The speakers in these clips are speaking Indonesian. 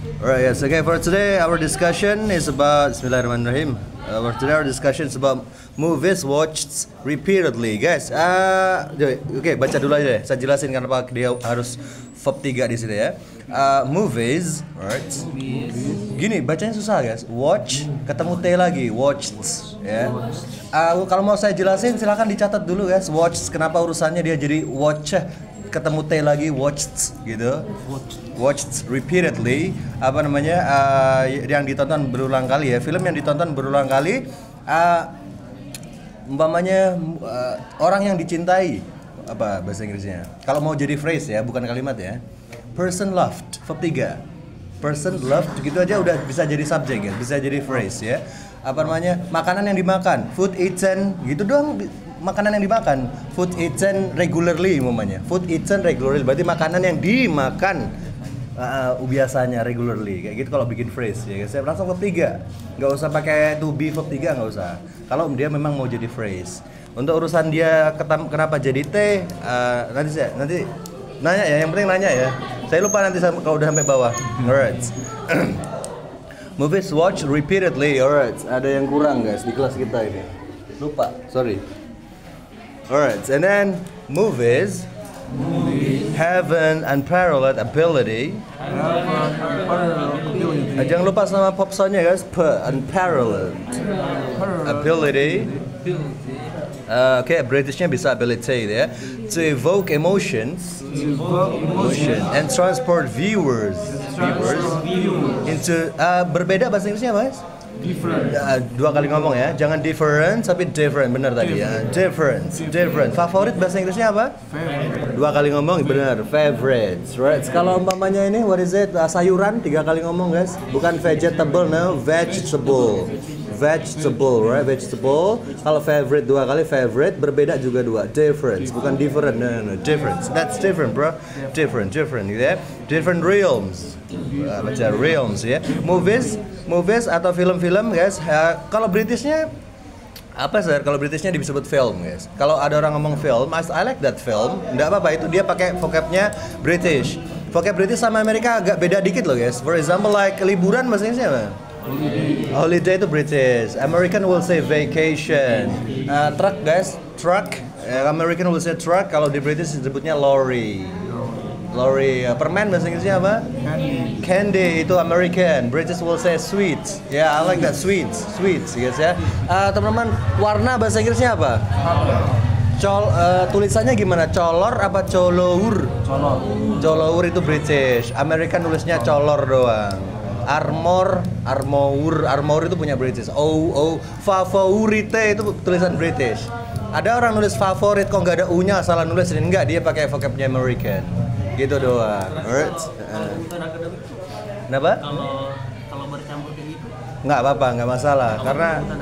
Alright, yes. Okay, for today our discussion is about Bismillahirrahmanirrahim. For today our discussion is about movies watched repeatedly, guys. Oke, baca dulu aja deh. Saya jelasin kenapa dia harus verb 3 di sini ya. Movies, alright. Gini, bacanya susah, guys. Watch ketemu T lagi, watched, ya. Kalau mau saya jelasin silakan dicatat dulu, guys. Watched, kenapa urusannya dia jadi watch ketemu T lagi, watched gitu. Watched repeatedly, apa namanya, yang ditonton berulang kali ya, film yang ditonton berulang kali, umpamanya orang yang dicintai, apa bahasa Inggrisnya? Kalau mau jadi phrase ya, bukan kalimat ya. Person loved, verb 3. Person loved gitu aja udah bisa jadi subjek ya, bisa jadi phrase ya. Apa namanya? Makanan yang dimakan, food eaten, gitu doang. Makanan yang dimakan, food eaten regularly umpamanya. Food eaten regularly berarti makanan yang dimakan biasanya regularly, kayak gitu kalau bikin phrase ya. Saya langsung verb 3. Nggak usah pakai to be verb 3, nggak usah. Kalau dia memang mau jadi phrase. Untuk urusan dia kenapa jadi T, nanti nanya ya, yang penting nanya ya. Saya lupa nanti kalau udah sampai bawah. Alright. Movies watch repeatedly. Alright. Ada yang kurang guys di kelas kita ini. Lupa, sorry. Alright, and then movies have an unparalleled ability. Jangan lupa sama pop soundnya guys. Unparalleled ability. Okay, Britishnya bisa ability ya. To evoke emotions, and transport viewers into berbeda bahasa Inggrisnya apa guys? Different. Dua kali ngomong ya, jangan different tapi different, benar tadi ya. Different. Favorit bahasa Inggrisnya apa? Favorite. Dua kali ngomong benar, favorites, right? Kalau umpamanya ini, what is it? Sayuran, 3 kali ngomong guys. Bukan vegetable, no, vegetable, right? Vegetable. Kalau favorite 2 kali, favorite berbeda juga 2. Difference, bukan different, no, difference. That's different, bro. Different, gitu ya. Different realms. Baca realms ya. Movies atau film-film guys. Kalau Britishnya apa sih? Kalau Britishnya disebut film guys. Kalau ada orang ngomong film, I like that film. Nggak apa-apa, itu dia pakai vocabnya British. Vocab British sama Amerika agak beda dikit loh guys. For example like liburan bahasa Inggrisnya apa? Holiday itu British. American will say vacation. Truck guys, truck. American will say truck. Kalau di British disebutnya lorry. Permen bahasa Inggrisnya apa? Candy itu American. British will say sweets. Yeah, I like that, sweets guys ya. Teman-teman, warna bahasa Inggrisnya apa? Tulisannya gimana? Color apa colour? Colour itu British. American nulisnya color doang. Armor itu punya British. Favorite itu tulisan British. Ada orang nulis favorit kok nggak ada U-nya, salah nulis. Enggak, dia pakai vocabnya American. Gitu doang. Alright. Kenapa? Kalau bercampur kayak gitu. Nggak apa-apa, nggak masalah.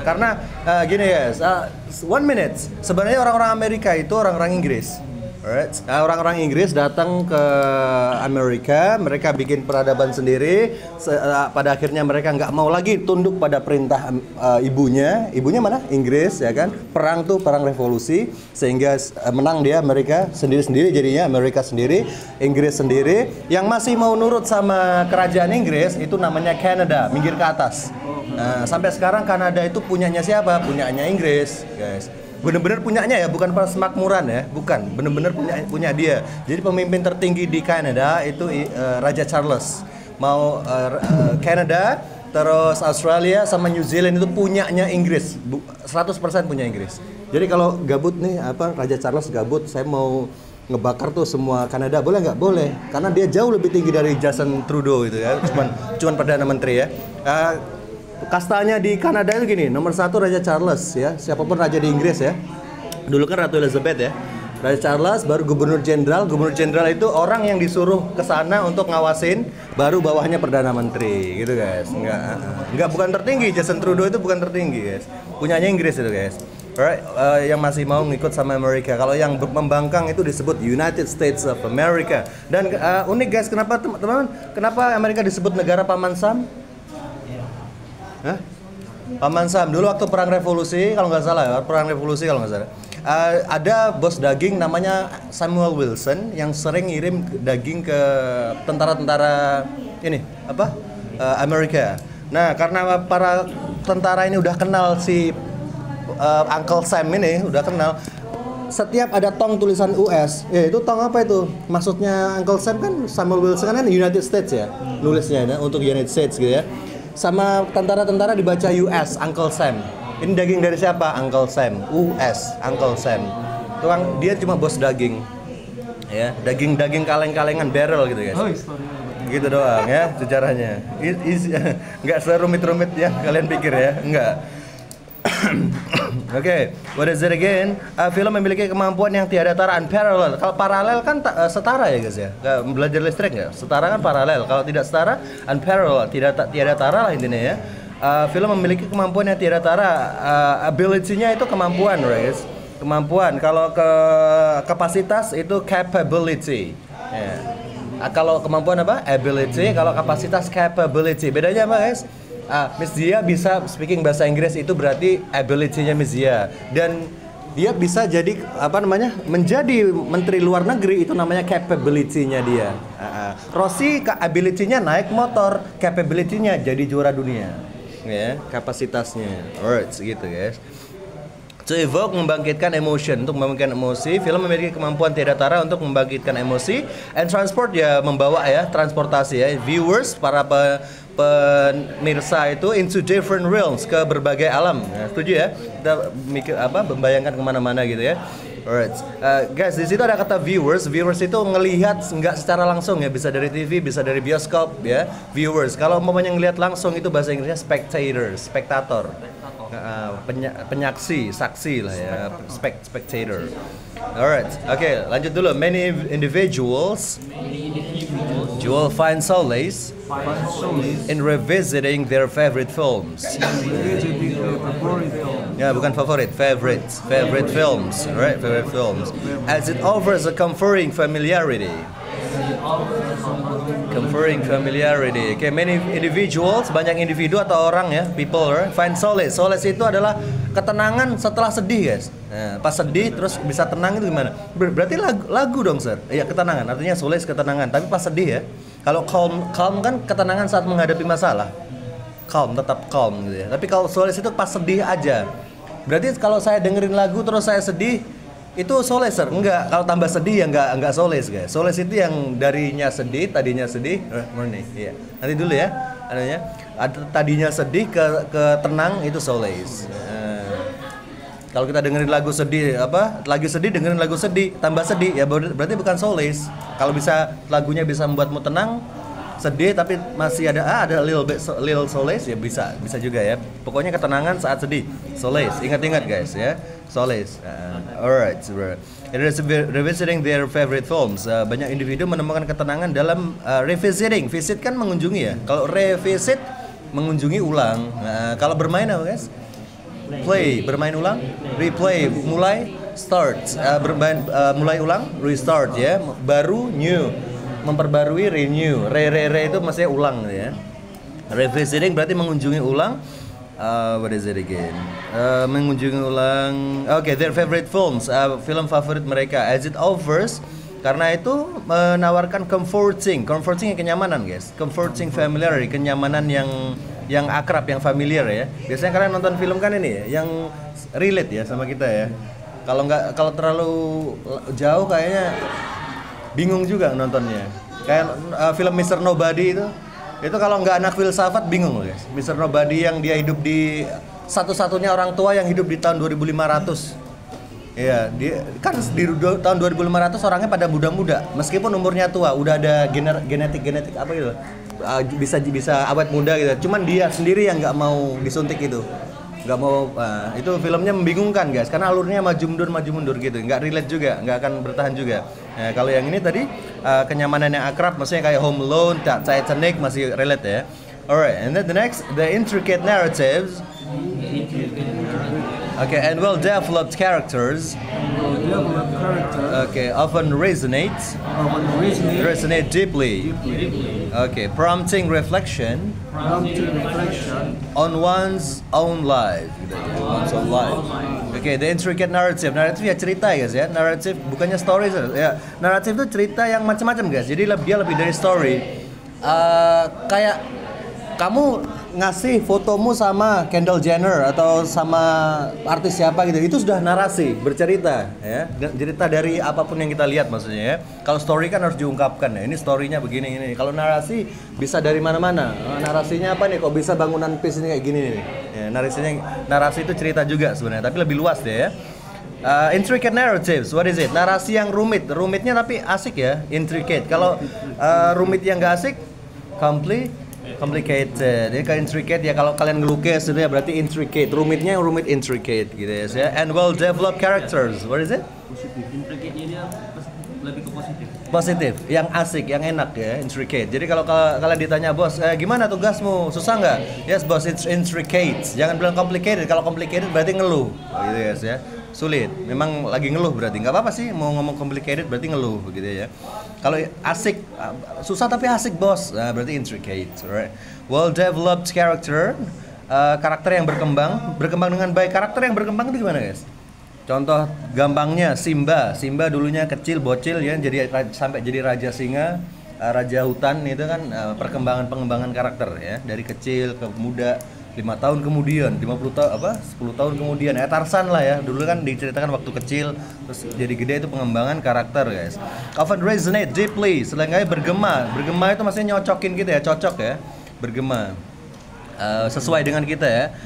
Karena gini guys, 1 minute. Sebenarnya orang-orang Amerika itu orang-orang Inggris. Alright. Orang-orang Inggris datang ke Amerika, mereka bikin peradaban sendiri. Pada akhirnya mereka nggak mau lagi tunduk pada perintah ibunya. Ibunya mana? Inggris, ya kan? Perang revolusi, sehingga menang dia Amerika sendiri-sendiri. Jadinya Amerika sendiri, Inggris sendiri. Yang masih mau nurut sama kerajaan Inggris itu namanya Kanada, minggir ke atas. Sampai sekarang Kanada itu punyanya siapa? Punyanya Inggris, guys. Bener-bener punyanya ya, bukan pas makmuran ya, bukan, bener-bener punya dia. Jadi pemimpin tertinggi di Kanada itu Raja Charles. Mau Kanada, terus Australia sama New Zealand itu punyanya Inggris, 100% punya Inggris. Jadi kalau gabut nih, Raja Charles gabut, saya mau ngebakar tuh semua Kanada, boleh nggak? Boleh, karena dia jauh lebih tinggi dari Justin Trudeau itu ya, cuman Perdana Menteri ya. Kastanya di Kanada itu gini, nomor 1 Raja Charles ya, siapapun raja di Inggris ya. Dulu kan Ratu Elizabeth ya. Raja Charles, baru Gubernur Jenderal. Gubernur Jenderal itu orang yang disuruh ke sana untuk ngawasin, baru bawahnya Perdana Menteri gitu guys. Enggak, bukan tertinggi. Justin Trudeau itu bukan tertinggi guys. Punyanya Inggris itu guys. Alright, yang masih mau ngikut sama Amerika. Kalau yang membangkang itu disebut United States of America. Dan unik guys, kenapa teman-teman? Kenapa Amerika disebut negara paman Sam? Paman Sam dulu waktu perang revolusi kalau nggak salah ya, ada bos daging namanya Samuel Wilson yang sering ngirim daging ke tentara-tentara ini Amerika. Nah, karena para tentara ini udah kenal si Uncle Sam ini, udah kenal. Setiap ada tong tulisan US, ya itu tong apa itu? Maksudnya Uncle Sam kan Samuel Wilson kan United States ya, nulisnya ya, untuk United States gitu ya. Sama tentara-tentara dibaca US, Uncle Sam. Ini daging dari siapa? Uncle Sam. US, Uncle Sam. Tuang dia cuma bos daging, ya daging kaleng-kalengan barrel gitu guys. Oh, historinya. Gitu doang ya sejarahnya. Nggak serumit-rumit yang kalian pikir ya, nggak. Oke, what is it again? Film memiliki kemampuan yang tiada tara, unparalleled. Kalau paralel kan setara ya guys ya. Belajar listrik nggak? Setara kan paralel. Kalau tidak setara, unparalleled. Tiada tara lah intinya ya. Film memiliki kemampuan yang tiada tara. Ability-nya itu kemampuan, right guys? Kemampuan. Kalau kapasitas itu capability. Yeah. Kalau kemampuan apa? Ability. Kalau kapasitas capability. Bedanya apa guys? Miss Zia bisa speaking bahasa Inggris itu berarti ability-nya Miss Zia, dan dia bisa jadi menjadi menteri luar negeri, itu namanya capability-nya dia. Rossi ability-nya naik motor, capability-nya jadi juara dunia. Ya, kapasitasnya. Alright, gitu guys. To evoke, membangkitkan emotion, untuk membangkitkan emosi. Film memiliki kemampuan tiada tara untuk membangkitkan emosi. And transport, ya membawa ya, transportasi ya. Viewers, para pemirsa itu into different realms, ke berbagai alam. Ya, setuju ya? Kita mikir membayangkan kemana-mana gitu ya. Alright, guys, di situ ada kata viewers. Viewers itu ngelihat nggak secara langsung ya, bisa dari TV, bisa dari bioskop ya. Viewers. Kalau umpamanya ngelihat langsung itu bahasa Inggrisnya spectator, spektator. Penyaksi, saksi lah ya, spectator. Alright, oke, lanjut dulu. Many individuals will find solace in revisiting their favorite films. Ya, bukan favorit, favorite films, right? Favorite films, as it offers a comforting familiarity. Okay, many individuals, banyak individu atau orang ya, people, right? Find solace. Solace itu adalah ketenangan setelah sedih, guys. Nah, pas sedih terus bisa tenang itu gimana? Berarti lagu dong, sir. Iya, ketenangan. Artinya solace ketenangan. Tapi pas sedih ya. Kalau calm kan ketenangan saat menghadapi masalah. Tetap calm gitu ya. Tapi kalau solace itu pas sedih aja. Berarti kalau saya dengerin lagu terus saya sedih, itu solace, sir? Enggak, kalau tambah sedih ya enggak solace, guys. Solace itu yang tadinya sedih, morning, iya. Nanti dulu ya, tadinya sedih ke tenang, itu solace. Kalau kita dengerin lagu sedih, lagi sedih dengerin lagu sedih, tambah sedih, ya berarti bukan solace. Kalau bisa lagunya bisa membuatmu tenang, sedih tapi masih ada little solace, ya bisa juga ya. Pokoknya ketenangan saat sedih, solace. Ingat guys ya. Solace. Alright, it is revisiting their favorite films. Banyak individu menemukan ketenangan dalam revisiting. Visit kan mengunjungi ya. Kalau revisit mengunjungi ulang. Kalau bermain apa guys? Play, bermain ulang. Replay, mulai. Start, bermain mulai ulang. Restart ya. Baru, new. Memperbarui, renew. Re itu maksudnya ulang ya. Revisiting berarti mengunjungi ulang. What is it again? Mengunjungi ulang. Okay, their favorite films, film favorit mereka. As it offers, karena itu menawarkan comforting yang kenyamanan, guys. Comforting familiarity, kenyamanan yang akrab, yang familiar ya. Biasanya kalian nonton film kan ini ya, yang relate ya sama kita ya. Kalau terlalu jauh kayaknya bingung juga nontonnya. Kayak film Mr. Nobody itu kalau nggak anak filsafat bingung loh guys. Mr. Nobody yang dia hidup di satu-satunya orang tua yang hidup di tahun 2500. Iya, dia kan di tahun 2500 orangnya pada muda-muda, meskipun umurnya tua, udah ada genetik apa gitu. Bisa awet muda gitu. Cuman dia sendiri yang nggak mau disuntik itu. Nggak mau, itu filmnya membingungkan guys, karena alurnya maju mundur gitu, nggak relate juga, nggak akan bertahan juga. Nah, kalau yang ini tadi kenyamanan yang akrab, maksudnya kayak Home Alone, Titanic masih relate ya. Alright, and then the intricate narratives, okay, and well-developed characters, okay, often resonate deeply. Okay, prompting reflection on one's own life. One's own life. Okay, the intricate narrative. Naratif ya cerita guys ya. Naratif bukannya story ya. Naratif itu cerita yang macam-macam guys. Jadi dia lebih dari story. Kayak kamu ngasih fotomu sama Kendall Jenner atau sama artis siapa gitu, itu sudah narasi, bercerita ya, cerita dari apapun yang kita lihat maksudnya ya. Kalau story kan harus diungkapkan ya, ini storynya begini ini. Kalau narasi bisa dari mana-mana. Narasinya apa nih? Kok bisa bangunan PIS ini kayak gini nih? Ya, narasi itu cerita juga sebenarnya, tapi lebih luas deh ya. Intricate narratives, what is it? Narasi yang rumitnya tapi asik ya, intricate. Kalau rumit yang nggak asik, complicated. Jadi kayak intricate ya, kalau kalian ngelukis itu ya berarti intricate. Rumitnya rumit intricate gitu ya. And well developed characters. What is it? Positif. Intricate-nya dia lebih ke positif. Positif, yang asik, yang enak ya, intricate. Jadi kalau kalian ditanya, "Bos, gimana tugasmu? Susah nggak?" Yes, bos, it's intricate. Jangan bilang complicated. Kalau complicated berarti ngeluh. Gitu guys ya. Sulit. Memang lagi ngeluh berarti. Nggak apa-apa sih mau ngomong complicated berarti ngeluh begitu ya. Kalau asik, susah tapi asik bos, nah, berarti intricate, right? Well developed character, karakter yang berkembang dengan baik. Karakter yang berkembang itu gimana guys? Contoh gampangnya Simba dulunya kecil bocil ya, sampai jadi raja singa, raja hutan itu kan pengembangan karakter ya, dari kecil ke muda. 5 tahun kemudian, 10 tahun kemudian, Tarzan lah ya, dulu kan diceritakan waktu kecil, terus jadi gede, itu pengembangan karakter guys. Often resonate deeply, selengkapnya bergema itu maksudnya nyocokin gitu ya, cocok ya, bergema. Sesuai dengan kita ya,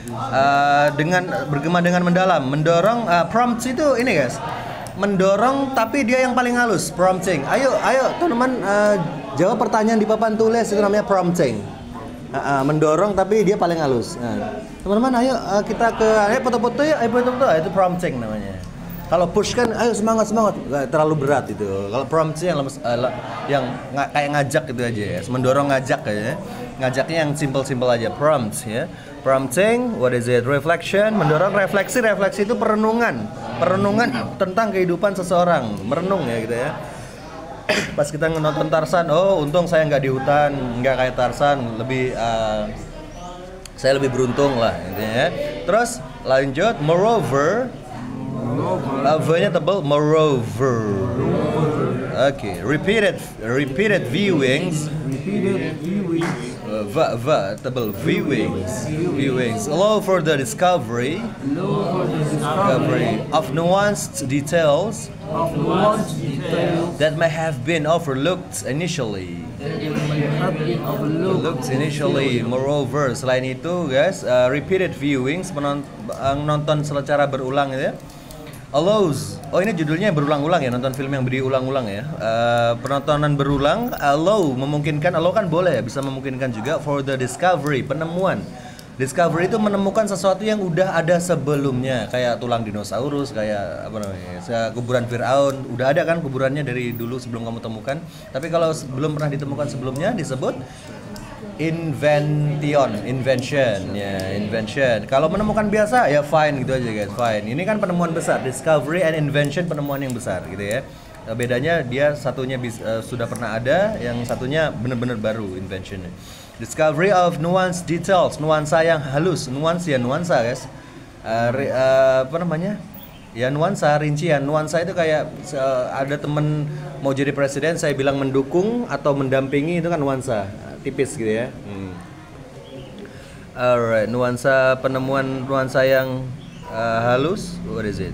dengan bergema dengan mendalam, mendorong, prompt itu ini guys, mendorong tapi dia yang paling halus, prompting. Ayo teman-teman, jawab pertanyaan di papan tulis, itu namanya prompting. Mendorong tapi dia paling halus. Nah, teman-teman ayo kita ayo foto-foto ya, itu prompting namanya. Kalau push kan ayo semangat, terlalu berat itu. Kalau prompting yang kayak ngajak gitu aja ya, mendorong ngajak ya. Ngajaknya yang simple aja, prompt ya. Prompting, what is it? Reflection, mendorong refleksi itu perenungan tentang kehidupan seseorang, merenung ya gitu ya. Pas kita nonton Tarzan, oh untung saya nggak di hutan, nggak kayak Tarzan, saya lebih beruntung lah intinya ya. Terus lanjut, moreover, V-nya tebal, moreover. Oke, repeated viewings. Tebal viewings allow for the discovery of nuanced details that may have been overlooked initially. Moreover, selain itu guys, repeated viewings, nonton secara berulang ya, allows, ini judulnya berulang-ulang ya, nonton film yang berulang-ulang ya, penontonan berulang, allow kan boleh ya, bisa memungkinkan juga for the discovery, penemuan. Discovery itu menemukan sesuatu yang udah ada sebelumnya, kayak tulang dinosaurus, kayak kuburan Firaun, udah ada kan kuburannya dari dulu sebelum kamu temukan. Tapi kalau belum pernah ditemukan sebelumnya disebut invention. Kalau menemukan biasa ya fine gitu aja guys, fine. Ini kan penemuan besar, discovery and invention, penemuan yang besar gitu ya. Bedanya dia satunya sudah pernah ada, yang satunya benar-benar baru, invention. Discovery of nuanced details, nuansa yang halus, nuansa guys. Ya nuansa, rincian. Nuansa itu kayak ada temen mau jadi presiden, saya bilang mendukung atau mendampingi, itu kan nuansa, tipis gitu ya. Alright, penemuan nuansa yang halus, what is it?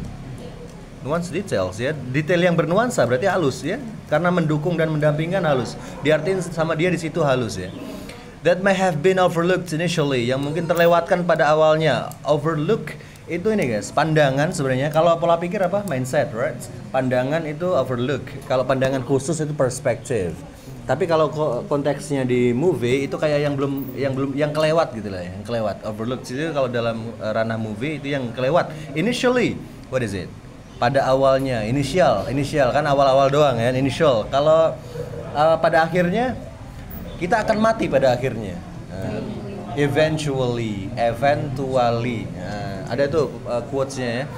Nuance details ya, detail yang bernuansa berarti halus ya, karena mendukung dan mendampingkan halus. Diartiin sama dia di situ halus ya. That may have been overlooked initially, yang mungkin terlewatkan pada awalnya. Overlook itu ini guys, pandangan sebenarnya. Kalau pola pikir apa? Mindset, right? Pandangan itu overlook. Kalau pandangan khusus itu perspective. Tapi kalau konteksnya di movie itu kayak yang kelewat gitu lah, yang kelewat. Overlook itu kalau dalam ranah movie itu yang kelewat. Initially, what is it? Pada awalnya, initial kan awal-awal doang ya, initial. Kalau pada akhirnya kita akan mati pada akhirnya. Eventually. Ada tuh quotes-nya ya.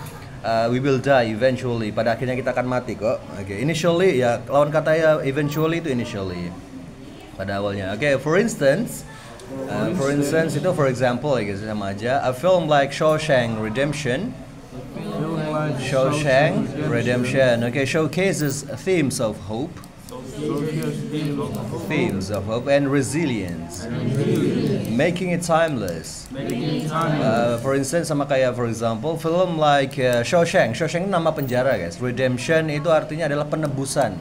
We will die eventually. Pada akhirnya kita akan mati kok. Oke, initially ya, lawan kata ya eventually itu initially. Pada awalnya. Oke, for instance itu for example ya guys, sama aja. A film like Shawshank Redemption. Okay, showcases themes of hope. themes of hope and resilience, making it timeless. For instance, sama kayak for example film like Shawshank. Shawshank itu nama penjara guys. Redemption itu artinya adalah penebusan.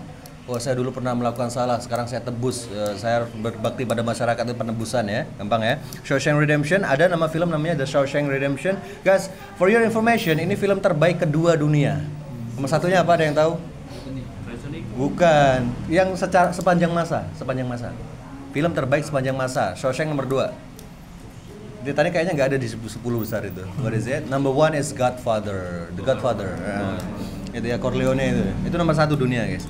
Oh, saya dulu pernah melakukan salah, sekarang saya tebus. Saya berbakti pada masyarakat, itu penebusan ya, gampang ya. Shawshank Redemption, ada nama film namanya The Shawshank Redemption. Guys, for your information, ini film terbaik kedua dunia. Nomor satunya apa, ada yang tahu? Bukan, yang secara sepanjang masa. Film terbaik sepanjang masa, Shawshank nomor 2. Tadi kayaknya nggak ada di 10 besar itu. What is it? Number 1 is Godfather, The Godfather. Itu ya, Corleone itu nomor 1 dunia guys.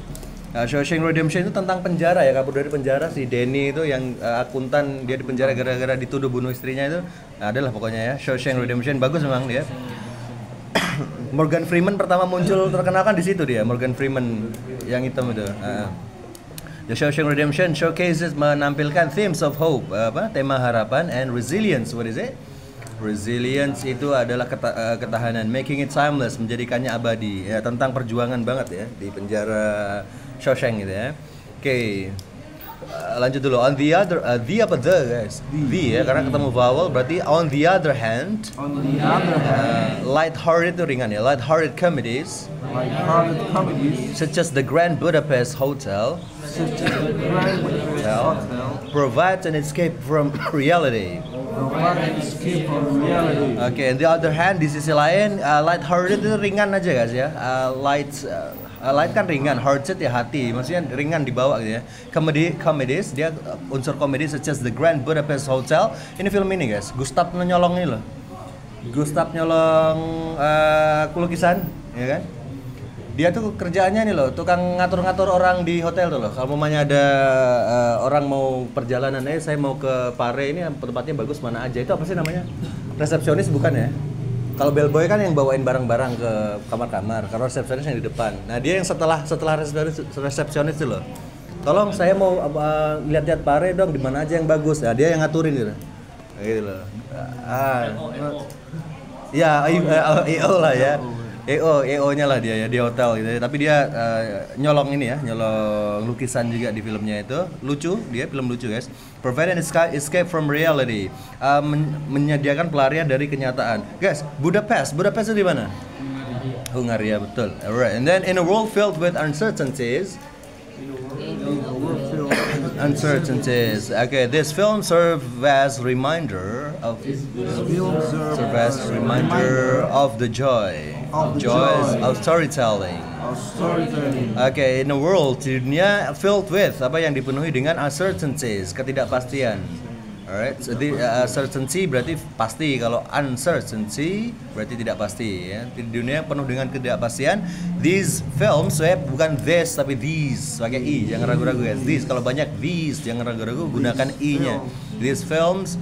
Shawshank Redemption itu tentang penjara ya, kabur dari penjara. Si Danny itu yang akuntan, dia di penjara gara-gara dituduh bunuh istrinya itu. Adalah pokoknya ya, Shawshank Redemption bagus memang dia. Morgan Freeman pertama muncul terkenal kan di situ dia, Morgan Freeman yang hitam itu. The Shawshank Redemption showcases menampilkan themes of hope, tema harapan and resilience. What is it? Resilience itu adalah ketahanan, making it timeless, menjadikannya abadi. Ya, tentang perjuangan banget ya di penjara Shawshank gitu ya. Oke. Lanjut dulu. On the other guys. The ya, karena ketemu vowel berarti on the other hand. Light-hearted itu ringan ya. Light-hearted comedies. Such as the Grand Budapest Hotel. Provides an escape from reality. Okay, on the other hand, di sisi lain, light-hearted itu ringan aja guys ya. Light kan ringan, hearted ya hati, maksudnya ringan dibawa gitu ya. Comedies, dia unsur komedi such as the Grand Budapest Hotel. Ini film ini guys, Gustav nyolong ini loh. Gustav nyolong lukisan, ya kan? Dia tuh kerjaannya nih loh, tukang ngatur-ngatur orang di hotel tuh loh. Kalau mamanya ada orang mau perjalanan, saya mau ke Pare, ini tempatnya bagus mana aja. Itu apa sih namanya? Resepsionis bukan ya? Kalau bellboy kan yang bawain barang-barang ke kamar-kamar, kalau resepsionis yang di depan. Nah dia yang setelah resepsionis itu loh. Tolong saya mau lihat-lihat Pare dong, di mana aja yang bagus. Nah dia yang ngaturin gitu. Gitu loh. Ya, EO lah ya. EO-nya lah dia ya di hotel gitu ya. Tapi dia nyolong ini ya, nyolong lukisan juga di filmnya itu. Lucu, dia film lucu guys. Provide an escape from reality. Menyediakan pelarian dari kenyataan. Guys, Budapest itu di mana? Hungaria, betul. Alright. And then in a world filled with uncertainties. Okay, this film serves as reminder of the joys of storytelling. Okay, in a world, di dunia filled with apa yang dipenuhi dengan uncertainties, ketidakpastian. Alright, jadi certainty berarti pasti, kalau uncertainty berarti tidak pasti ya. Di dunia penuh dengan ketidakpastian, these films bukan this tapi these, pakai i, jangan ragu-ragu guys. These kalau banyak these, jangan ragu-ragu, gunakan i-nya. These films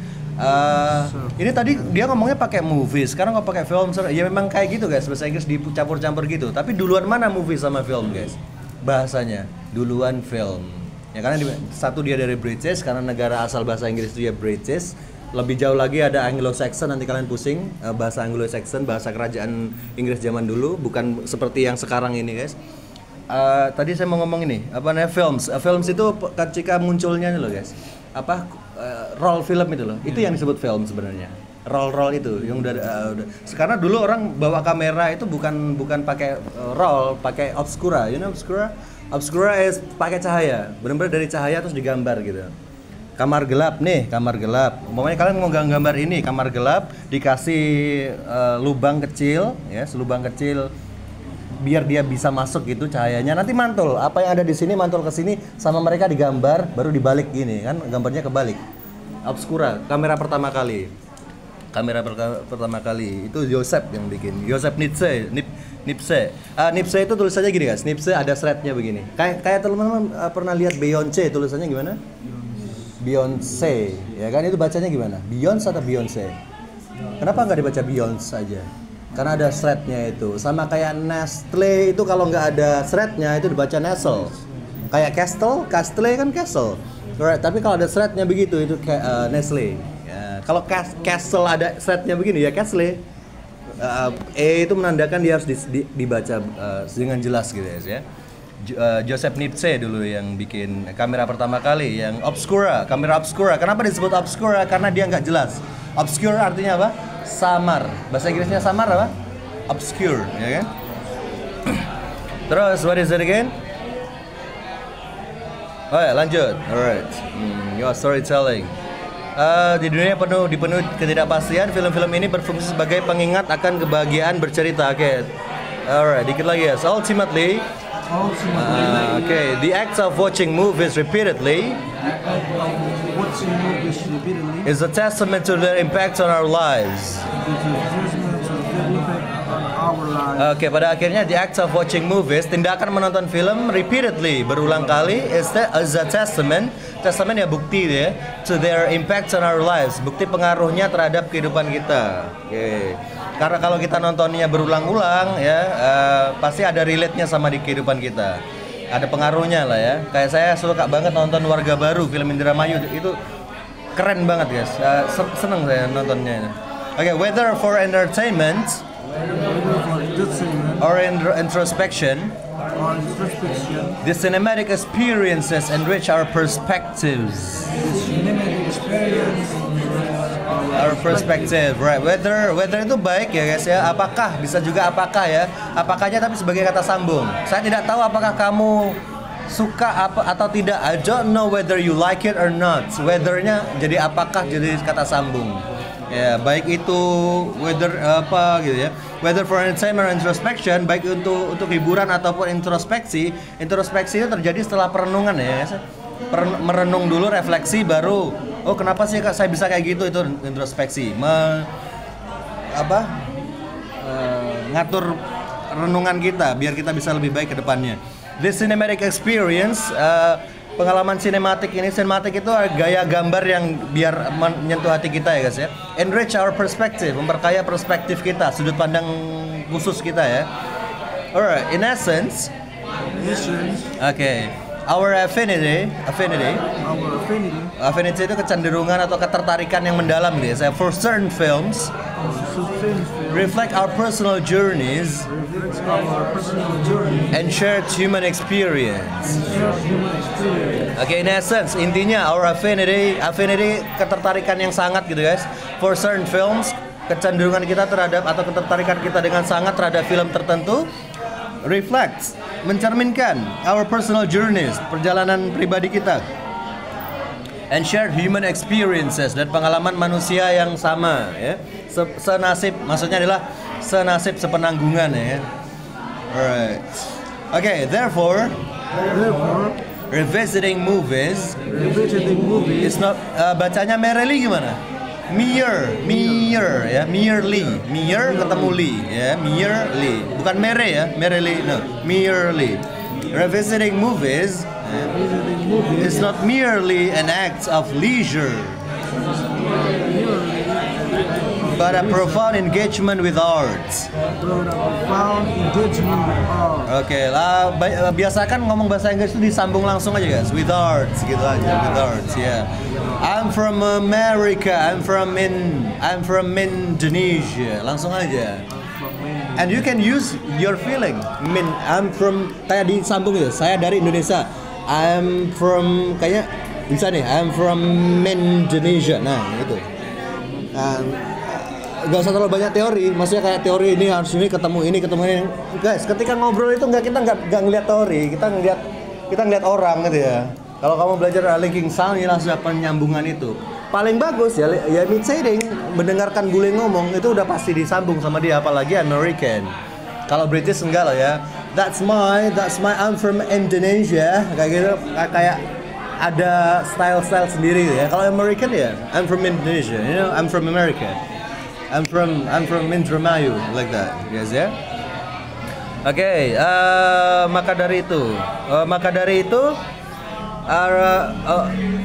ini tadi dia ngomongnya pakai movie, sekarang kok pakai film. Ya memang kayak gitu guys, bahasa Inggris dicampur-campur gitu. Tapi duluan mana movie sama film guys? Bahasanya duluan film. Ya karena satu dia dari British, karena negara asal bahasa Inggris itu ya British. Lebih jauh lagi ada Anglo-Saxon, nanti kalian pusing. Bahasa Anglo-Saxon, bahasa kerajaan Inggris zaman dulu, bukan seperti yang sekarang ini guys. Tadi saya mau ngomong ini, apa namanya, films. Films itu ketika munculnya nih loh guys. Roll film itu loh, itu yang disebut film sebenarnya. Roll itu yang udah karena dulu orang bawa kamera itu bukan pakai roll, pakai obscura, you know obscura? Obscura is pakai cahaya, benar-benar dari cahaya terus digambar gitu. Kamar gelap nih, kamar gelap. Umpamanya kalian mau gambar ini, kamar gelap dikasih lubang kecil, ya, selubang kecil biar dia bisa masuk gitu cahayanya. Nanti mantul, apa yang ada di sini mantul ke sini sama mereka digambar, baru dibalik gini kan, gambarnya kebalik. Obscura, kamera pertama kali. Pertama kali itu Joseph yang bikin, Joseph Nipse. Nipse itu tulisannya gini guys, Nipse ada threadnya begini. Kayak teman-teman pernah lihat Beyonce, tulisannya gimana? Beyonce, ya kan, itu bacanya gimana? Beyonce atau Beyonce? Kenapa nggak dibaca Beyonce aja? Karena ada threadnya itu. Sama kayak Nestle itu kalau nggak ada threadnya itu dibaca Nestle. Kayak Castle kan Castle. Alright, tapi kalau ada threadnya begitu itu kayak Nestle. Ya, kalau Castle ada threadnya begini ya Castle. E itu menandakan dia harus dibaca dengan jelas gitu ya. Joseph Nipse dulu yang bikin kamera pertama kali, yang obscura, kamera obscura. Kenapa disebut obscura? Karena dia nggak jelas. Obscure artinya apa? Samar. Bahasa Inggrisnya samar apa? Obscure, ya kan? Terus, what is it again? Oh ya, lanjut. Alright. Your storytelling. Di dunia dipenuhi ketidakpastian, film-film ini berfungsi sebagai pengingat akan kebahagiaan bercerita. Oke. Alright, dikit lagi ya. So, ultimately, okay, the act of watching movies repeatedly is a testament to their impact on our lives. Oke, pada akhirnya the act of watching movies, tindakan menonton film repeatedly, berulang kali, is a testament ya, bukti ya, to their impact on our lives, bukti pengaruhnya terhadap kehidupan kita. Oke. Karena kalau kita nontonnya berulang-ulang ya, pasti ada relate-nya sama di kehidupan kita. Ada pengaruhnya lah ya. Kayak saya suka banget nonton Warga Baru, film Indramayu, itu keren banget guys. Seneng saya nontonnya. Oke, whether for entertainment or introspection, the cinematic experiences enrich our perspectives. Our perspective, right? Whether itu baik ya guys ya. Apakah bisa juga apakah ya? Apakahnya tapi sebagai kata sambung. Saya tidak tahu apakah kamu suka apa atau tidak. I don't know whether you like it or not. Whethernya jadi apakah jadi kata sambung. Ya, baik itu whether apa gitu ya. Whether for entertainment or introspection, baik untuk hiburan ataupun introspeksi. Introspeksi itu terjadi setelah perenungan ya guys. Merenung dulu, refleksi, baru oh kenapa sih kak saya bisa kayak gitu, itu introspeksi. Ngatur renungan kita biar kita bisa lebih baik ke depannya. This cinematic experience, pengalaman sinematik ini, sinematik itu gaya gambar yang biar menyentuh hati kita ya guys ya. Enrich our perspective, memperkaya perspektif kita, sudut pandang khusus kita ya. Alright, in essence, okay. Our affinity itu kecenderungan atau ketertarikan yang mendalam gitu ya. For certain films reflect our personal journeys and shared human experience. Okay, in essence, intinya our affinity ketertarikan yang sangat gitu guys. For certain films, kecenderungan kita terhadap atau ketertarikan kita dengan sangat terhadap film tertentu reflects, mencerminkan our personal journeys, perjalanan pribadi kita, and shared human experiences, dan pengalaman manusia yang sama ya. Senasib, maksudnya adalah senasib sepenanggungan ya. Alright. Okay, therefore revisiting movies is not bacanya merely gimana? Mere ya, merely, mere ketemu li ya, merely, bukan mere ya, merely, no, merely. Revisiting movies is not merely an act of leisure, but a profound engagement with arts. Oke lah, biasakan ngomong bahasa Inggris itu disambung langsung aja guys, with arts gitu aja, with arts ya. Yeah. I'm from America, I'm from Indonesia, langsung aja. And you can use your feeling. I'm from, kayak disambung ya. Saya dari Indonesia. I'm from, kayak bisa nih. I'm from Indonesia. Nah, gitu. Gak usah terlalu banyak teori. Maksudnya kayak teori ini harus ini ketemu ini. Guys, ketika ngobrol itu kita nggak ngeliat teori. Kita ngeliat orang gitu ya. Kalau kamu belajar linking sound, ya langsung penyambungan itu. Paling bagus ya mid shading, mendengarkan bule ngomong itu udah pasti disambung sama dia, apalagi American. Kalau British enggak lah ya. That's my I'm from Indonesia, kayak gitu, kayak ada style sendiri ya. Kalau American ya I'm from Indonesia, you know, I'm from America. I'm from Indramayu, like that. Yes ya. Oke, maka dari itu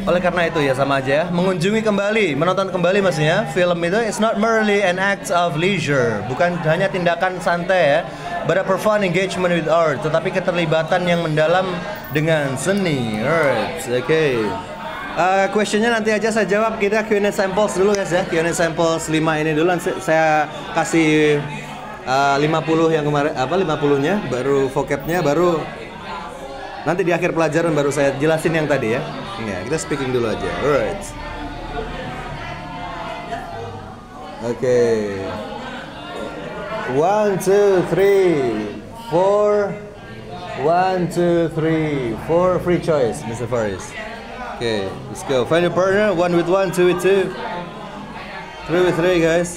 oleh karena itu ya sama aja ya, menonton kembali maksudnya film itu is not merely an act of leisure, bukan hanya tindakan santai ya, but a profound engagement with art, tetapi keterlibatan yang mendalam dengan seni. Alright, okay. Questionnya nanti aja saya jawab, kita Q&A samples dulu guys ya, Q&A samples 5 ini dulu, saya kasih 50 yang kemarin, 50-nya, baru vocabnya, baru Nanti di akhir pelajaran baru saya jelasin yang tadi ya. Ya, kita speaking dulu aja. Alright. Oke. 1, 2, 3, 4. 1, 2, 3, 4. Free choice, Mr. Faris. Okay, let's go. Find your partner. 1 with 1, 2 with 2, 3 with 3, guys.